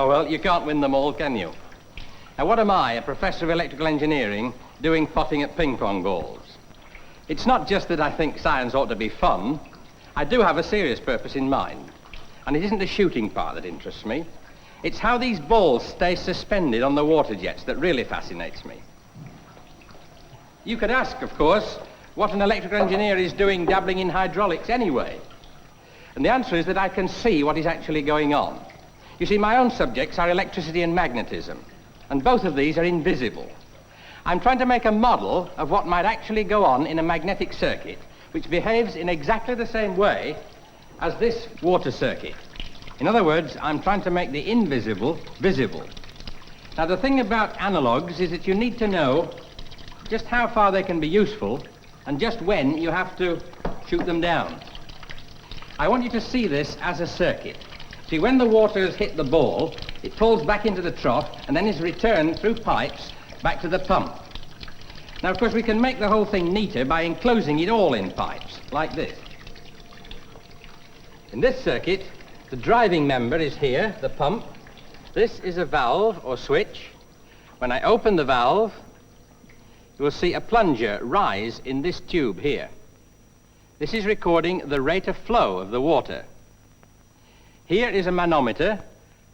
Oh, well, you can't win them all, can you? Now, what am I, a professor of electrical engineering, doing potting at ping-pong balls? It's not just that I think science ought to be fun. I do have a serious purpose in mind. And it isn't the shooting part that interests me. It's how these balls stay suspended on the water jets that really fascinates me. You could ask, of course, what an electrical engineer is doing dabbling in hydraulics anyway. And the answer is that I can see what is actually going on. You see, my own subjects are electricity and magnetism, and both of these are invisible. I'm trying to make a model of what might actually go on in a magnetic circuit, which behaves in exactly the same way as this water circuit. In other words, I'm trying to make the invisible visible. Now, the thing about analogues is that you need to know just how far they can be useful and just when you have to shoot them down. I want you to see this as a circuit. See, when the water has hit the ball, it falls back into the trough and then is returned through pipes back to the pump. Now, of course, we can make the whole thing neater by enclosing it all in pipes, like this. In this circuit, the driving member is here, the pump. This is a valve or switch. When I open the valve, you will see a plunger rise in this tube here. This is recording the rate of flow of the water. Here is a manometer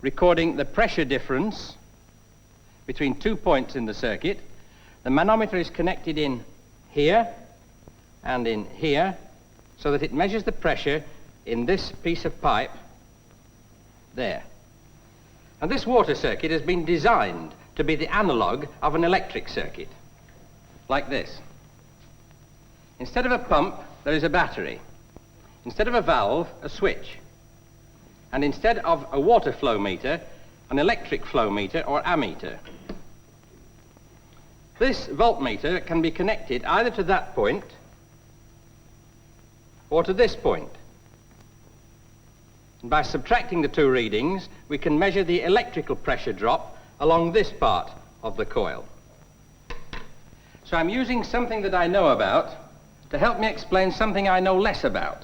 recording the pressure difference between 2 points in the circuit. The manometer is connected in here and in here so that it measures the pressure in this piece of pipe there. And this water circuit has been designed to be the analog of an electric circuit, like this. Instead of a pump, there is a battery. Instead of a valve, a switch. And instead of a water flow meter, an electric flow meter or ammeter. This voltmeter can be connected either to that point or to this point. And by subtracting the two readings, we can measure the electrical pressure drop along this part of the coil. So I'm using something that I know about to help me explain something I know less about.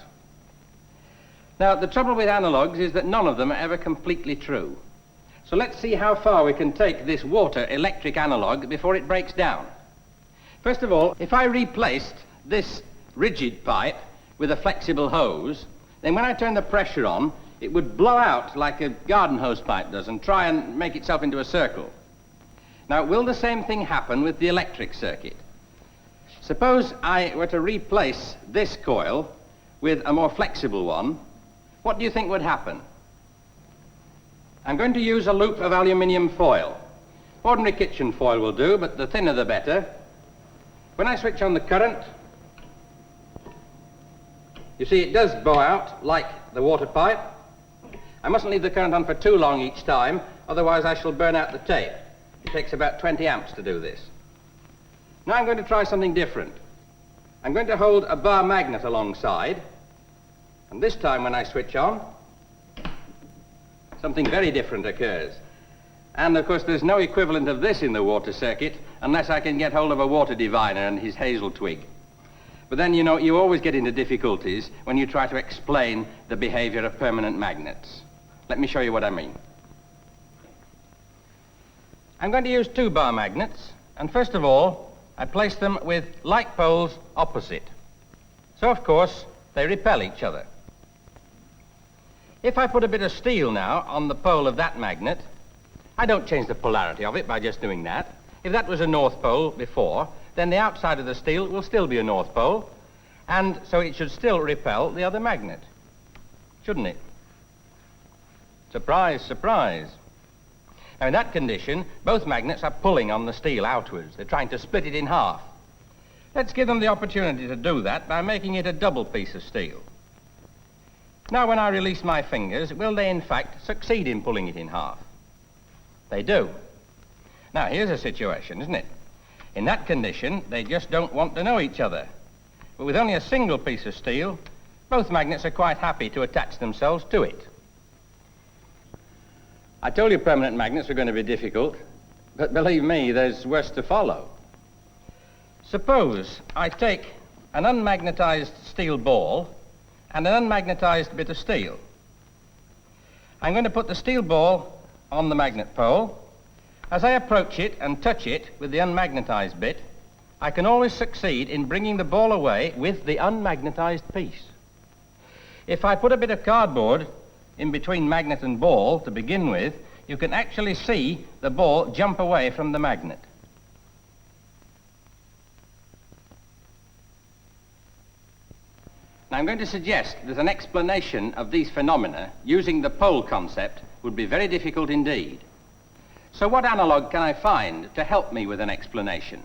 Now, the trouble with analogues is that none of them are ever completely true. So let's see how far we can take this water electric analog before it breaks down. First of all, if I replaced this rigid pipe with a flexible hose, then when I turn the pressure on, it would blow out like a garden hose pipe does and try and make itself into a circle. Now, will the same thing happen with the electric circuit? Suppose I were to replace this coil with a more flexible one. What do you think would happen? I'm going to use a loop of aluminium foil. Ordinary kitchen foil will do, but the thinner the better. When I switch on the current, you see it does bow out like the water pipe. I mustn't leave the current on for too long each time, otherwise I shall burn out the tape. It takes about 20 amps to do this. Now I'm going to try something different. I'm going to hold a bar magnet alongside, and this time when I switch on, something very different occurs. And of course there's no equivalent of this in the water circuit unless I can get hold of a water diviner and his hazel twig. But then, you know, you always get into difficulties when you try to explain the behavior of permanent magnets. Let me show you what I mean. I'm going to use two bar magnets, and first of all, I place them with like poles opposite. So, of course, they repel each other. If I put a bit of steel now on the pole of that magnet, I don't change the polarity of it by just doing that. If that was a north pole before, then the outside of the steel will still be a north pole, and so it should still repel the other magnet, shouldn't it? Surprise, surprise. Now, in that condition, both magnets are pulling on the steel outwards. They're trying to split it in half. Let's give them the opportunity to do that by making it a double piece of steel. Now, when I release my fingers, will they in fact succeed in pulling it in half? They do. Now, here's a situation, isn't it? In that condition, they just don't want to know each other. But with only a single piece of steel, both magnets are quite happy to attach themselves to it. I told you permanent magnets are going to be difficult, but believe me, there's worse to follow. Suppose I take an unmagnetized steel ball and an unmagnetized bit of steel. I'm going to put the steel ball on the magnet pole. As I approach it and touch it with the unmagnetized bit, I can always succeed in bringing the ball away with the unmagnetized piece. If I put a bit of cardboard in between magnet and ball to begin with, you can actually see the ball jump away from the magnet. Now I'm going to suggest that an explanation of these phenomena using the pole concept would be very difficult indeed. So what analogue can I find to help me with an explanation?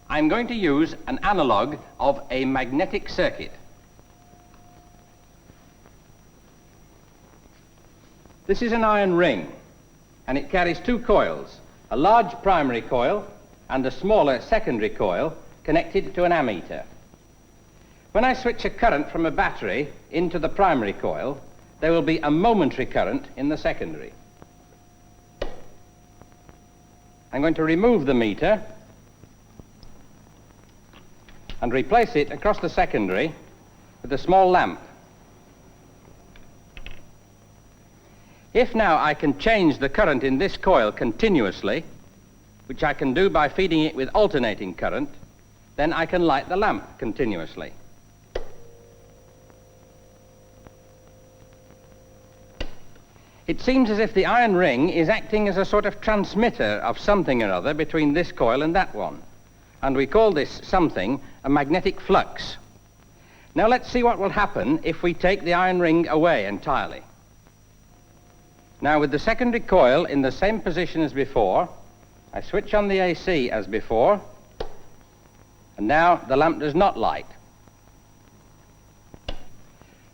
I'm going to use an analogue of a magnetic circuit. This is an iron ring, and it carries two coils, a large primary coil and a smaller secondary coil connected to an ammeter. When I switch a current from a battery into the primary coil, there will be a momentary current in the secondary. I'm going to remove the meter and replace it across the secondary with a small lamp. If now I can change the current in this coil continuously, which I can do by feeding it with alternating current, then I can light the lamp continuously. It seems as if the iron ring is acting as a sort of transmitter of something or other between this coil and that one. And we call this something a magnetic flux. Now let's see what will happen if we take the iron ring away entirely. Now with the secondary coil in the same position as before, I switch on the AC as before, and now the lamp does not light.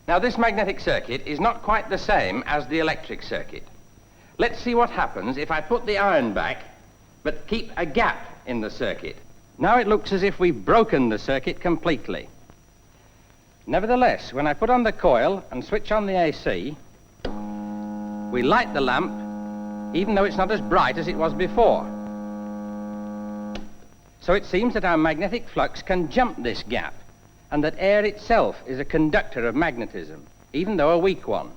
Now this magnetic circuit is not quite the same as the electric circuit. Let's see what happens if I put the iron back, but keep a gap in the circuit. Now it looks as if we've broken the circuit completely. Nevertheless, when I put on the coil and switch on the AC, we light the lamp, even though it's not as bright as it was before. So it seems that our magnetic flux can jump this gap, and that air itself is a conductor of magnetism, even though a weak one.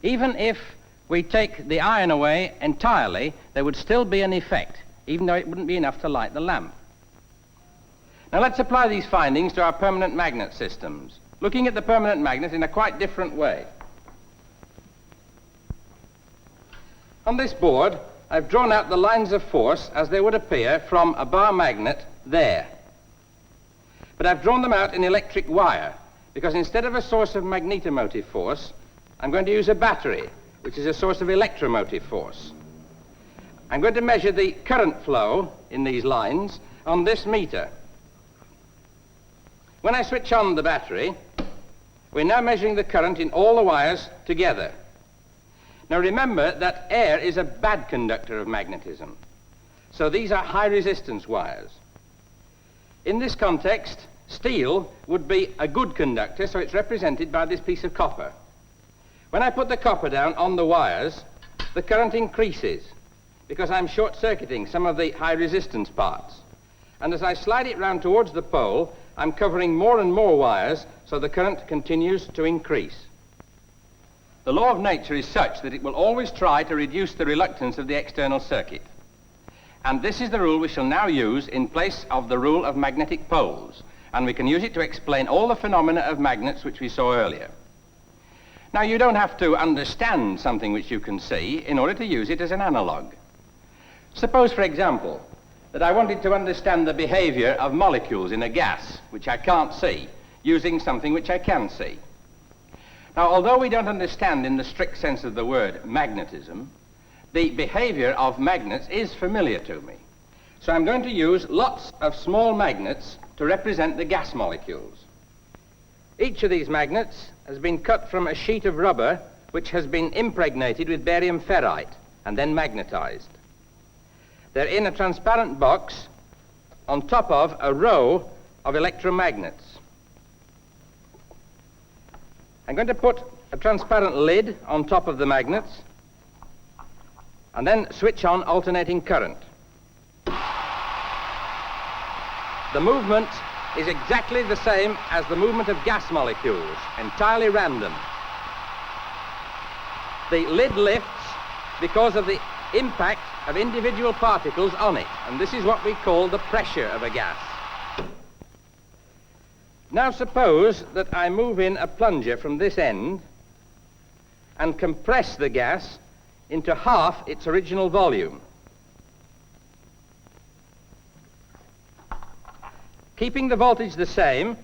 Even if we take the iron away entirely, there would still be an effect, even though it wouldn't be enough to light the lamp. Now let's apply these findings to our permanent magnet systems, looking at the permanent magnet in a quite different way. On this board, I've drawn out the lines of force as they would appear from a bar magnet there. But I've drawn them out in electric wire, because instead of a source of magnetomotive force, I'm going to use a battery, which is a source of electromotive force. I'm going to measure the current flow in these lines on this meter. When I switch on the battery, we're now measuring the current in all the wires together. Now remember that air is a bad conductor of magnetism, so these are high resistance wires. In this context, steel would be a good conductor, so it's represented by this piece of copper. When I put the copper down on the wires, the current increases because I'm short-circuiting some of the high resistance parts. And as I slide it round towards the pole, I'm covering more and more wires, so the current continues to increase. The law of nature is such that it will always try to reduce the reluctance of the external circuit. And this is the rule we shall now use in place of the rule of magnetic poles. And we can use it to explain all the phenomena of magnets which we saw earlier. Now, you don't have to understand something which you can see in order to use it as an analogue. Suppose, for example, that I wanted to understand the behavior of molecules in a gas, which I can't see, using something which I can see. Now, although we don't understand in the strict sense of the word magnetism, the behavior of magnets is familiar to me. So I'm going to use lots of small magnets to represent the gas molecules. Each of these magnets has been cut from a sheet of rubber which has been impregnated with barium ferrite and then magnetized. They're in a transparent box on top of a row of electromagnets. I'm going to put a transparent lid on top of the magnets and then switch on alternating current. The movement is exactly the same as the movement of gas molecules, entirely random. The lid lifts because of the impact of individual particles on it, and this is what we call the pressure of a gas. Now suppose that I move in a plunger from this end and compress the gas into half its original volume. Keeping the voltage the same,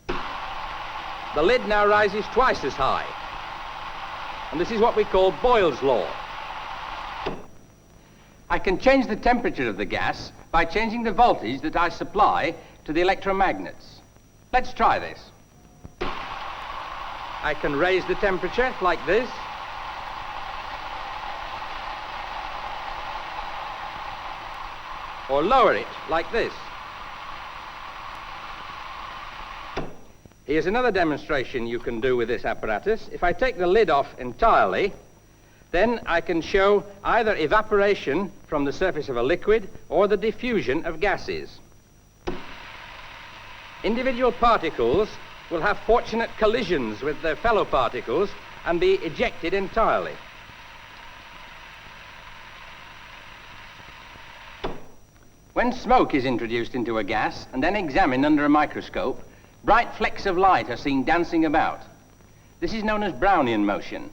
the lid now rises twice as high, and this is what we call Boyle's law. I can change the temperature of the gas by changing the voltage that I supply to the electromagnets. Let's try this. I can raise the temperature like this, or lower it like this. Here's another demonstration you can do with this apparatus. If I take the lid off entirely, then I can show either evaporation from the surface of a liquid or the diffusion of gases. Individual particles will have fortunate collisions with their fellow particles and be ejected entirely. When smoke is introduced into a gas and then examined under a microscope, bright flecks of light are seen dancing about. This is known as Brownian motion.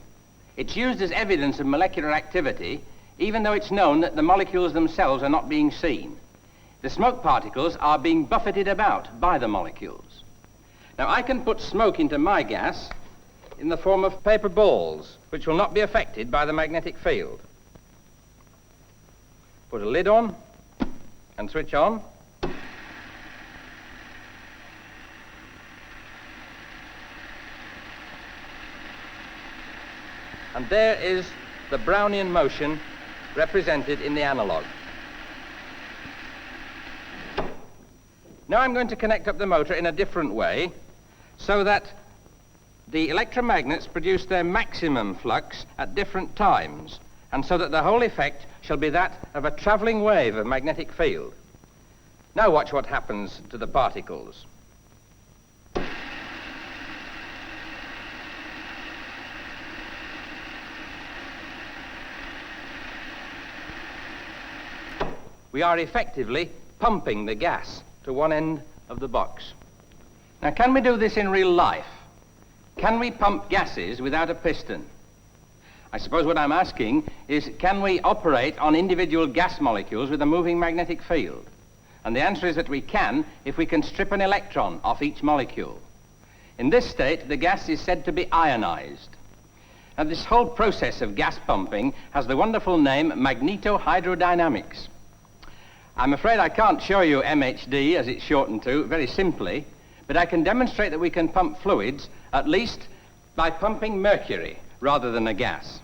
It's used as evidence of molecular activity, even though it's known that the molecules themselves are not being seen. The smoke particles are being buffeted about by the molecules. Now, I can put smoke into my gas in the form of paper balls, which will not be affected by the magnetic field. Put a lid on and switch on. And there is the Brownian motion represented in the analog. Now I'm going to connect up the motor in a different way so that the electromagnets produce their maximum flux at different times, and so that the whole effect shall be that of a traveling wave of magnetic field. Now watch what happens to the particles. We are effectively pumping the gas to one end of the box. Now, can we do this in real life? Can we pump gases without a piston? I suppose what I'm asking is, can we operate on individual gas molecules with a moving magnetic field? And the answer is that we can, if we can strip an electron off each molecule. In this state, the gas is said to be ionized. Now, this whole process of gas pumping has the wonderful name magnetohydrodynamics. I'm afraid I can't show you MHD, as it's shortened to, very simply, but I can demonstrate that we can pump fluids, at least by pumping mercury rather than a gas.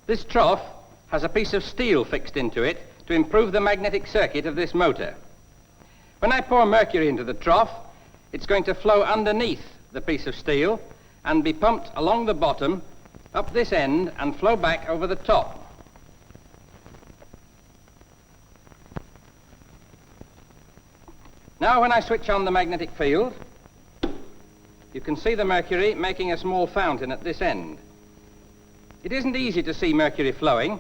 This trough has a piece of steel fixed into it to improve the magnetic circuit of this motor. When I pour mercury into the trough, it's going to flow underneath the piece of steel and be pumped along the bottom, up this end, and flow back over the top. Now, when I switch on the magnetic field, you can see the mercury making a small fountain at this end. It isn't easy to see mercury flowing,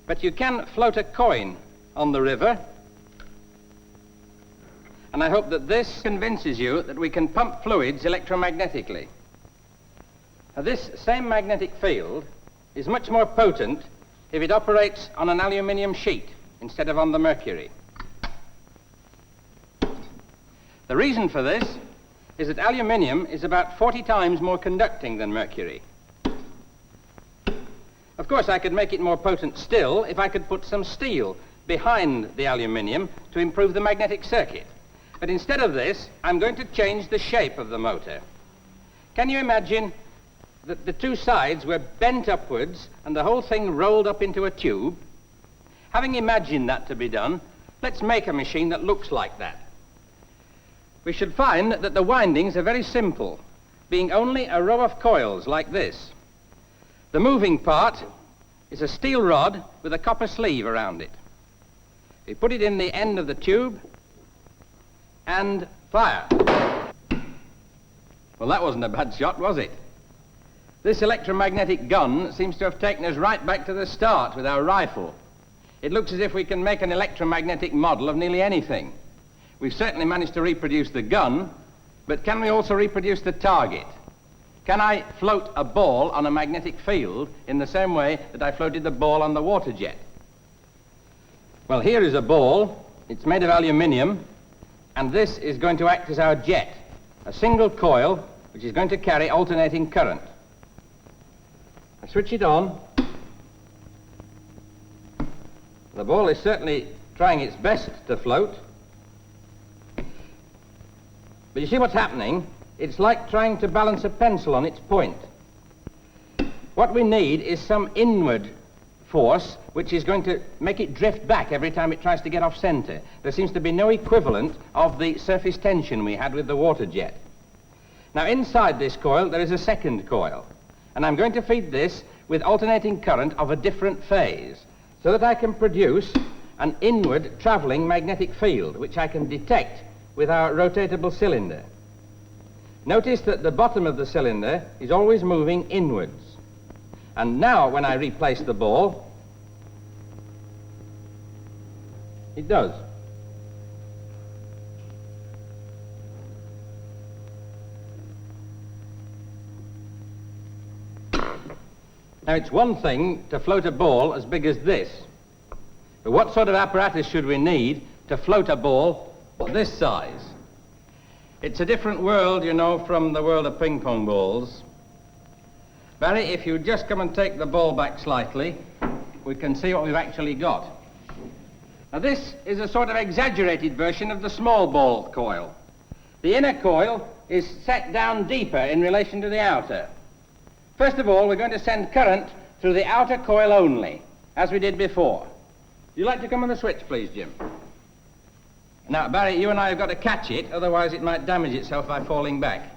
but you can float a coin on the river, and I hope that this convinces you that we can pump fluids electromagnetically. Now, this same magnetic field is much more potent if it operates on an aluminium sheet instead of on the mercury. The reason for this is that aluminium is about 40 times more conducting than mercury. Of course, I could make it more potent still if I could put some steel behind the aluminium to improve the magnetic circuit. But instead of this, I'm going to change the shape of the motor. Can you imagine that the two sides were bent upwards and the whole thing rolled up into a tube? Having imagined that to be done, let's make a machine that looks like that. We should find that the windings are very simple, being only a row of coils like this. The moving part is a steel rod with a copper sleeve around it. We put it in the end of the tube and fire. Well, that wasn't a bad shot, was it? This electromagnetic gun seems to have taken us right back to the start with our rifle. It looks as if we can make an electromagnetic model of nearly anything. We've certainly managed to reproduce the gun, but can we also reproduce the target? Can I float a ball on a magnetic field in the same way that I floated the ball on the water jet? Well, here is a ball. It's made of aluminium, and this is going to act as our jet, a single coil which is going to carry alternating current. I switch it on. The ball is certainly trying its best to float. But you see what's happening? It's like trying to balance a pencil on its point. What we need is some inward force which is going to make it drift back every time it tries to get off center. There seems to be no equivalent of the surface tension we had with the water jet. Now inside this coil there is a second coil, and I'm going to feed this with alternating current of a different phase so that I can produce an inward traveling magnetic field which I can detect with our rotatable cylinder. Notice that the bottom of the cylinder is always moving inwards. And now when I replace the ball, it does. Now it's one thing to float a ball as big as this, but what sort of apparatus should we need to float a ball this size? It's a different world, you know, from the world of ping pong balls. Barry, if you just come and take the ball back slightly, we can see what we've actually got. Now this is a sort of exaggerated version of the small ball coil. The inner coil is set down deeper in relation to the outer. First of all, we're going to send current through the outer coil only, as we did before. Would you like to come on the switch, please, Jim? Now, Barry, you and I have got to catch it, otherwise it might damage itself by falling back.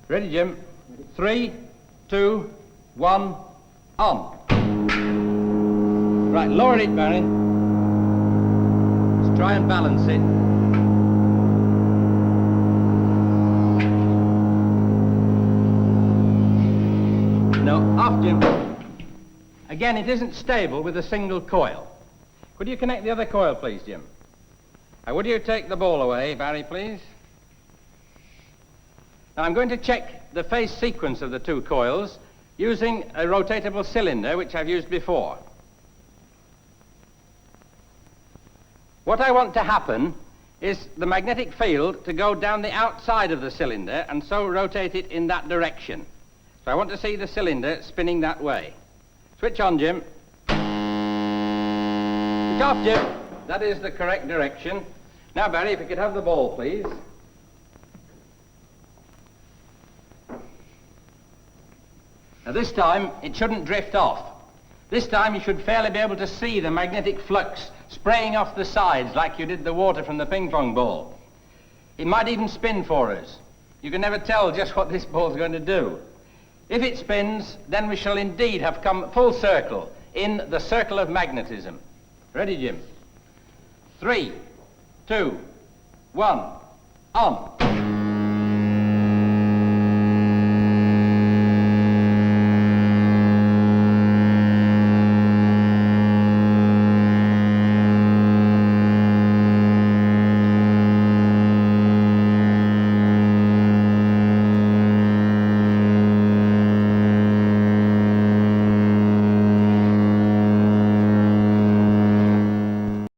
Ready, Jim? 3, 2, 1, on. Right, lower it, Barry. Let's try and balance it. No, off, Jim. Again, it isn't stable with a single coil. Could you connect the other coil, please, Jim? Now, would you take the ball away, Barry, please? Now, I'm going to check the phase sequence of the two coils using a rotatable cylinder, which I've used before. What I want to happen is the magnetic field to go down the outside of the cylinder and so rotate it in that direction. So I want to see the cylinder spinning that way. Switch on, Jim. Switch off, Jim. That is the correct direction. Now, Barry, if you could have the ball, please. Now, this time, it shouldn't drift off. This time, you should fairly be able to see the magnetic flux spraying off the sides like you did the water from the ping pong ball. It might even spin for us. You can never tell just what this ball's going to do. If it spins, then we shall indeed have come full circle in the circle of magnetism. Ready, Jim? 3, 2, 1, on.